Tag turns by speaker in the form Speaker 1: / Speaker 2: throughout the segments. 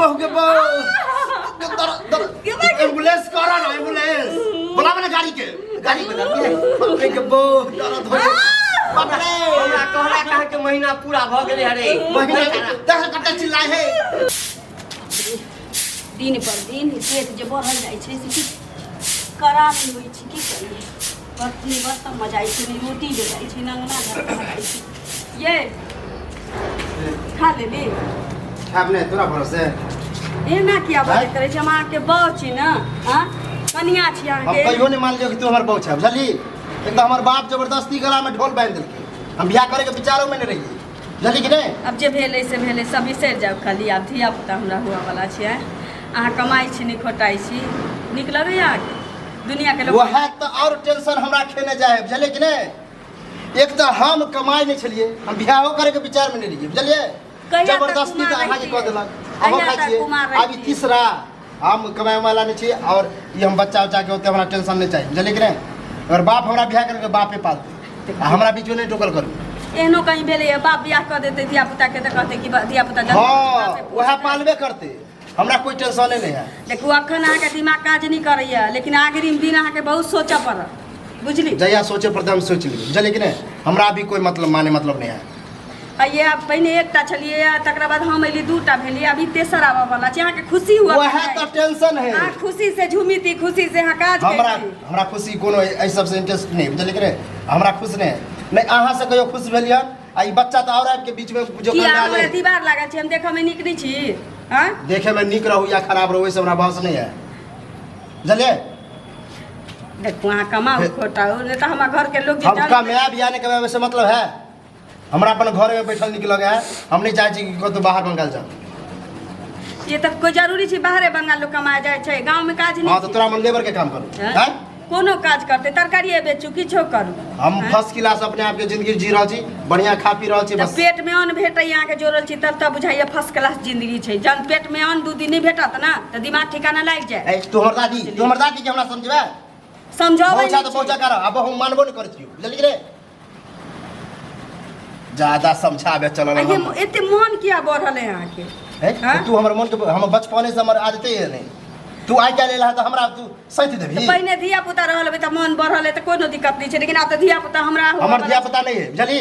Speaker 1: बहु के बहु एम्बुलेंस करा ना एम्बुलेंस बोला मैंने गाड़ी के बहु दर्द हो बाप रे
Speaker 2: हमरा कहला कहा के महीना पूरा भ गेले रे
Speaker 1: महीना 10 घंटा चिल्लाए है
Speaker 3: दिन पर दिन पेट जे बढ़ल जाइ छै से करा नहीं होइ छै की करिए पत्नी बस मजाई छै नहीं रोटी दे जाइ छै नंगना घर जाइ छै ये खा ले ले
Speaker 1: आपने तोरा भरोसे
Speaker 3: एना किया बात करे छै हम अहाँ के बौ छी ना हां कनिया छी अहाँ
Speaker 1: हम
Speaker 3: के
Speaker 1: कहियो नहीं मान लियो कि तू हमर बहू छै बुझली एक तो हमार बाप जबरदस्ती गला में ढोल बांध देलकै हम बियाह करे के विचारो में नहीं रही बुझली कि नहीं
Speaker 3: अब जे भेलै से भेलै सब बिसरि जाउ खाली आब धिया पुता हमरा हुआ वाला छै अहाँ कमाई छी नहीं खोटाई छी नीक लगैया दुनिया के लोग
Speaker 1: वह तो और टेंशन हमरा खेने जाए बुझलिए कि नहीं एक तो हम कमाई नहीं छलिए हम बियाहो करे के विचार में नहीं रहिए बुझलिए जबरदस्ती तो अहाँ के कह देलक हम खाई छिए अभी तीसरा हम कमाए वाला नहीं छी और ये हम बच्चा उच्चा के होते हमरा टेंशन नहीं चाहिए बुझलिए कि नहीं अगर बाप हमरा बियाह करके बापे पालते हमरा बीच में नहीं टोकल करू
Speaker 3: एहनो कहीं भेलै बाप बियाह कर देते धिया पुता के तो कहते कि धिया पुता
Speaker 1: हां वह पालबे करते हमरा कोई टेंशन नहीं है
Speaker 3: देखो अखन अहाँ के दिमाग काज नहीं करैया लेकिन आगरी दिन अहाँ के बहुत सोचा पड़त बुझली
Speaker 1: जया सोचे पर हम सोच ली बुझलिए कि नहीं हमरा भी कोई मतलब माने मतलब नहीं है
Speaker 3: ये पहिने एकटा छलिए तकरा बाद हम एली दूटा भेलिए अभी तेसर आवा वाला छै अहाँ के खुशी हुआ
Speaker 1: वह तो टेंशन है
Speaker 3: अहाँ खुशी से झूमी थी खुशी से अहाँ काज
Speaker 1: हमरा खुशी कोनो ऐ सब से इंटरेस्ट नहीं बुझलिए कि नहीं हमरा खुश नहीं अहाँ से कहियो खुश भेलिए आ ई बच्चा तो और के बीच में जो कर डाले
Speaker 3: की दीवार लागल छै हम देखे में नीक नहीं छी हां
Speaker 1: देखे में नीक रहू या खराब रहू वैसे हमरा बहस नहीं है बुझलिए
Speaker 3: देखो अहाँ कमाओ खोटाओ नहीं तो हमार घर के लोग
Speaker 1: हम कमाए बियाह नहीं कमाए वैसे मतलब है हमरा अपन घर में बैठल निक लगे है हम नहीं चाहे छी कि तो बाहर बंगाल जाओ
Speaker 3: ये तो कोई जरूरी छै बाहरे बंगाल लोग कमाए जाय छै गांव में काज नहीं
Speaker 1: हां तो तोरा मन लेबर के काम करू हैं
Speaker 3: कोनो काज करते तरकारी बेचू किछो करू
Speaker 1: हम फर्स्ट क्लास अपने आप के जिंदगी जी रहल छी बढ़िया खा पी रहल छी बस
Speaker 3: पेट में अन्न भेटै अहाँ के जोड़ल छी तब बुझाइए फर्स्ट क्लास जिंदगी छै जन पेट में अन्न 2 दिन नहीं भेटत ना तो दिमाग ठिकाना लाग जाए
Speaker 1: तू हमर दादी के हमरा समझबे
Speaker 3: समझाबै
Speaker 1: पहुंचा तो पहुंचा कर अब हम मानबो नहीं करत छी बुझलिए रे ज्यादा समझाबे चलल
Speaker 3: हम एते मन किया बढ़ल है अहाँ के
Speaker 1: तू हमर मन के हम बचपने से हमर आदते है नहीं तू आई क्या लेला तो हमरा तू सहित देबी
Speaker 3: पहिने धिया पुता रहल बे त मन बढ़ल है त कोनो दिक्कत नहीं छै लेकिन अब त धिया पुता हमरा
Speaker 1: हमर धिया पुता नहीं है बुझली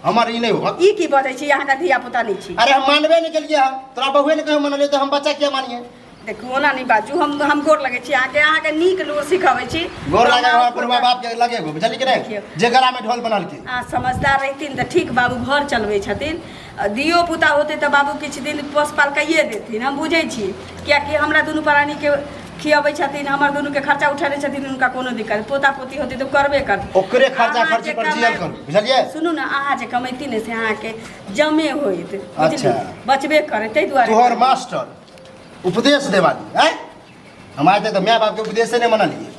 Speaker 1: हमर ई नहीं हो
Speaker 3: ई की बजै छी अहाँ का धिया पुता नहीं छी
Speaker 1: अरे हम मानबे नहीं केलिए हम तोरा बहुए ने कहियो मानले तो हम बच्चा क्या मानिए
Speaker 3: देखो ओना नहीं बाजू हम गोर लगे छी अहाँ के नीक लोग सिखाबै छी
Speaker 1: गोर लगे अपन बाप के लगे बुझली कि नहीं जे गला में ढोल बनल की
Speaker 3: आ समझदार रहथिन त ठीक बाबू घर चलबै छथिन दियो पुता होते त बाबू किछ दिन पोसपाल कइए देथिन हम बुझै छी कियाकि हमरा दुनू प्राणी के खियाबै छथिन हमर दुनू के खर्चा उठाने छथिन उनका कोनो दिक्कत पोता पोती होते तो करबे कर
Speaker 1: ओकरे खर्चा खर्ची पर जियल करू बुझलिए
Speaker 3: सुनू ना अहाँ जे कमैती ने से अहाँ के जमे होइत बुझली बचबे करे तै दुआरे
Speaker 1: तोहर मास्टर उपदेश देवाली हैं हम आते तो माय बाप के उपदेश से नहीं मनलिए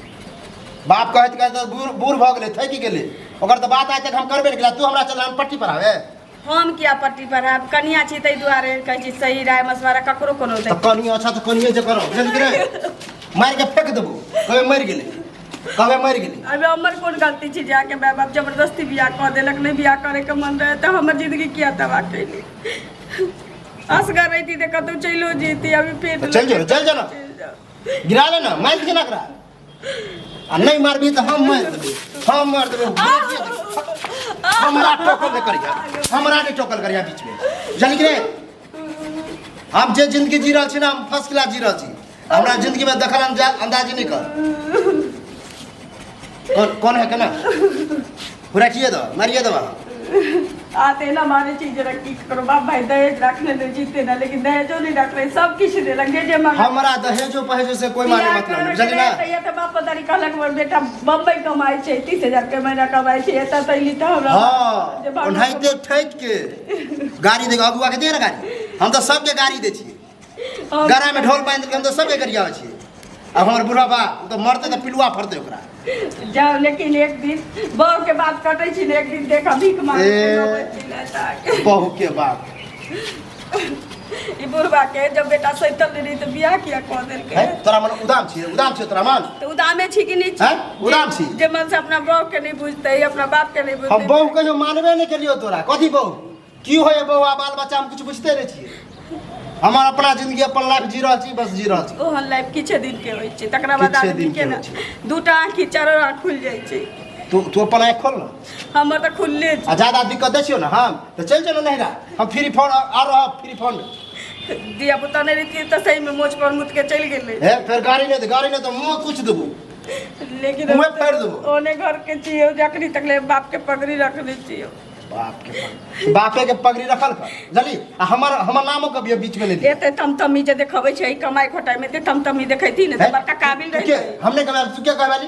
Speaker 1: बाप कहत कहत बूढ़ भ गेले थक गेले ओकर तो बात आते हम करबे नहीं तू हमरा चल पट्टी पढ़ावे
Speaker 3: हम किया पट्टी पढ़ाब कनिया छी तै दुआरे कहै छी सही राय मशवरा ककरो कोनो दे
Speaker 1: तो कनिया अच्छा तो कनिए जे करो बुझल रे मार के फेंक देबो कबे मर गेले
Speaker 3: अबे हमर कोन गलती छी जाके माय बाप जबरदस्ती बियाह कर देलक नहीं बियाह करे के मन रहे तो हमर जिंदगी किया तबाह कैली असगर रही थी कतौ चलो जीती अभी पेट
Speaker 1: चल जा ना गिरा ले ना मार के ना करा आ नहीं मारबी तो हम मार देबे हमरा टोकल करिया बीच में जानी कि रे हम जे जिंदगी जी रहल छी ना हम फर्स्ट क्लास जी रहल छी हमरा जिंदगी में दखल अंदाजी नहीं कर कौन है केना पूरा किए दो मारिए दो
Speaker 3: आते ना मारे चीज रखी करो बाप भाई दहेज रखने दे जीते ना लेकिन दहेजो नहीं रख रहे सब किछ दे लगे जे
Speaker 1: हमरा दहेजो पहेजो से कोई माने मतलब नहीं बुझली ना
Speaker 3: ये तो बाप पतारी कहलक मोर बेटा बम्बई कमाई छै 30,000 के महीना कमाई छै एता तैली त हमरा
Speaker 1: हां ओनाइते ठैक के गाड़ी दे अगुआ के दे ना गाड़ी हम तो सब के गाड़ी दे छी गरा में ढोल बांध के हम तो सब के गरिया छी अब हमर बुढ़ा बा तो मरते तो पिलुआ फरते ओकरा
Speaker 3: जाओ लेकिन एक दिन बहू के बात कटै छी एक दिन देखा भीख मांगे
Speaker 1: बहू के बात
Speaker 3: ई बुढ़वा के जब बेटा सैतल रही तो बियाह किया कह देल के
Speaker 1: तोरा मन उदाम छी तोरा मन
Speaker 3: तो उदामे छी कि नहीं छी
Speaker 1: उदाम छी
Speaker 3: जे मन से अपना बहू के नहीं बुझते अपना बाप के नहीं बुझते
Speaker 1: हम बहू कहियो मानबे नहीं करियो तोरा कथी बहू की होय बहू आ बाल बच्चा हम कुछ बुझते नहीं छी हमार अपना जिंदगी अपन लाइफ जी रहल छी, बस जी रहल छी।
Speaker 3: ओहन लाइफ किछे दिन के होइ छै, तकरा बाद
Speaker 1: किछे
Speaker 3: आदमी
Speaker 1: दिन
Speaker 3: के
Speaker 1: के
Speaker 3: ना
Speaker 1: होइ छै।
Speaker 3: दूटा आँखि चारो आँख खुल जाइ छै।
Speaker 1: तू अपन आँख खोल ना।
Speaker 3: हमर तऽ खुलले छै।
Speaker 1: आ ज्यादा दिक्कत दै छियो ना हम तो चल चलो नहिरा, हम फ्री फोन आ रहा फ्री फोन।
Speaker 3: दिया पुता नहीं रहती तो सही में मोच पर मुत के चल गेले।
Speaker 1: हे फिर गाड़ी नहीं तो मुंह कुछ देबो,
Speaker 3: लेकिन
Speaker 1: मुंह फेर देबो।
Speaker 3: ओने घर के छियो जकरी तकले बाप के पगड़ी रखले छियो।
Speaker 1: बापे के पगड़ी रखल कर जली आ हमर नामो कभी बीच में नहीं
Speaker 3: एते तमतमी जे देखबै छै कमाई खोटाई में ते तमतमी देखैती ने त बड़का काबिल रही।
Speaker 1: हमने कहबा तू क्या कहबाली,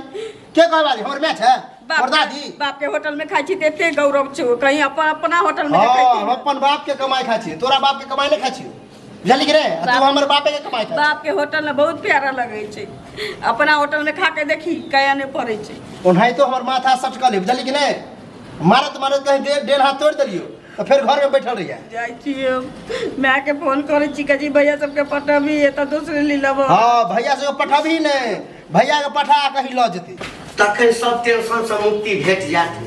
Speaker 1: क्या कहबाली हमर मैच है परदादी।
Speaker 3: बाप के होटल में खाई छी ते एते गौरव छै, कहीं अपना होटल में
Speaker 1: हां
Speaker 3: देखैती।
Speaker 1: हम अपन बाप के कमाई खाई छी, तोरा बाप के कमाई नहीं खाई छी, बुझली कि रे? तू हमर बापे के कमाई खाई।
Speaker 3: बाप के होटल में बहुत प्यारा लगे छै, अपना होटल में खा के देखी कया ने पड़े छै।
Speaker 1: ओनाई तो हमर माथा सटकल है, बुझली कि नहीं? मारत कहीं डेढ़ हाथ तोड़ दिलियो तो फिर घर में बैठल रहिए।
Speaker 3: जाई छियो मैं के फोन करे छी कजी भैया सबके पटाबी ए त दूसरे ली लेबो।
Speaker 1: हां भैया से पठाबी ने, भैया के पठा कहीं ल जती
Speaker 2: तखन सब टेंशन से मुक्ति भेट जात।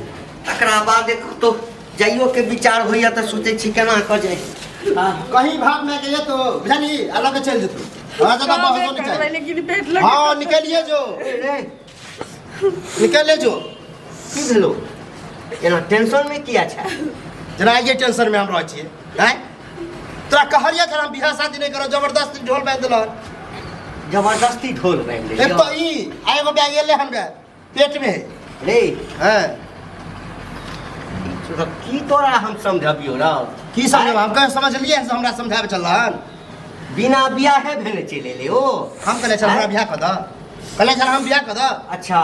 Speaker 2: तकरा बाद तो जाइयो के विचार होइया त सोचे छी केना क जाय।
Speaker 1: कहीं भाग में के तो बुझली अलग के चल जतो। हां ज्यादा बहस नहीं चाहिए।
Speaker 3: लेकिन पेट लगे।
Speaker 1: हां निकलिए जो
Speaker 2: रे
Speaker 1: निकल जो।
Speaker 2: की भेलो एना टेंशन में किया छै?
Speaker 1: जना ये टेंशन में हम रह छिए हैं। तोरा कहलिए कि हम बियाह शादी नहीं करो, जबरदस्ती ढोल बांध देल।
Speaker 2: जबरदस्ती ढोल बांध ले।
Speaker 1: एक तो ई आएगो बैग एले हम बे पेट में है
Speaker 2: रे
Speaker 1: हैं।
Speaker 2: तो की तोरा हम समझबियो रे?
Speaker 1: की समझ हम कह समझ लिए से हमरा समझावे चलहन।
Speaker 2: बिना बियाह भेले चले ले ओ।
Speaker 1: हम कहले चल हमरा बियाह क द, कहले चल हम बियाह क द।
Speaker 2: अच्छा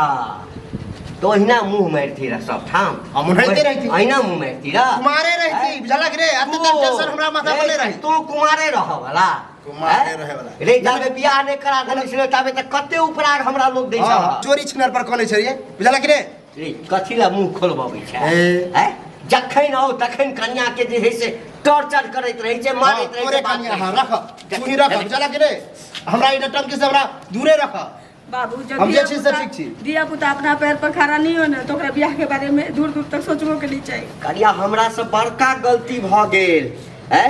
Speaker 2: तो अहिना मुंह मारती रह सब ठाम।
Speaker 1: हम उन्हते रहती,
Speaker 2: अहिना मुंह मारती रह।
Speaker 1: कुमारे रहती बुझलक रे। अत टेंशन हमरा माथा पर नहीं रही।
Speaker 2: तू कुमारे रह वाला,
Speaker 1: कुमारे रहे वाला
Speaker 2: रे जाबे बियाह नहीं करा देले छले ताबे त कते उपराग हमरा लोग दै छ।
Speaker 1: हां चोरी छिनर पर कोने छरिए बुझलक रे।
Speaker 2: रे कथि ला मुंह खोलबाबै छै हैं? जखन आओ तखन कन्या के जे है से टॉर्चर करैत रही छै, मारैत रही छै।
Speaker 1: तोरे कन्या हां रख तू ही रख बुझलक रे। हमरा ई टंकी से हमरा दूरे रख।
Speaker 3: बाबू
Speaker 1: हम जे चीज से ठीक छी।
Speaker 3: दिया पुता अपना पैर पर खड़ा नहीं हो ना तो ओकरा बियाह के बारे में दूर दूर तक सोचबो के नहीं चाहिए।
Speaker 2: करिया हमरा से बड़का गलती भ गेल है।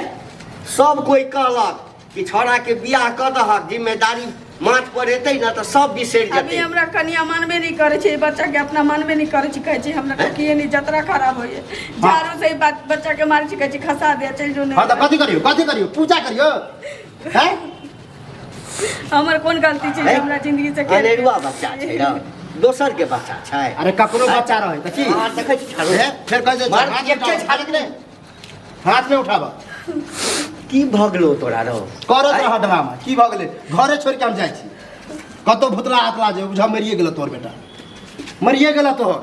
Speaker 2: सब कोई कहलक कि छोरा के बियाह क दहक, जिम्मेदारी माथ पर एतै ना तो सब बिसरि
Speaker 3: अभी
Speaker 2: जेतै।
Speaker 3: हमरा कन्या मानबे नहीं करे छै, बच्चा के अपना मानबे नहीं करे छै, कहै छै हमरा टकिए नहीं जतरा खराब होय। जारो से बात बच्चा के मारे छै, कहै छै खसा दे चल जो नहीं।
Speaker 1: हां त कथि करियो पूजा करियो हैं।
Speaker 3: हमर कोन गलती छै जे हमरा जिंदगी से
Speaker 2: अनेरुआ बच्चा छै रे, दोसर के बच्चा छै।
Speaker 1: अरे ककरो बच्चा रहे त की
Speaker 2: हां देखै छी ठाड़ो
Speaker 1: है फिर कह दे
Speaker 2: मार
Speaker 1: हाथ
Speaker 2: के
Speaker 1: में
Speaker 2: छाड़
Speaker 1: के हाथ में उठाबा।
Speaker 2: की भगलो तोरा रो?
Speaker 1: करत रह ड्रामा की भ गेलै। घरे छोड़ के हम जाइ छी, कतो भुतला आतला जे बुझा मरिए गेल तोर बेटा, मरिए गेल तोहर।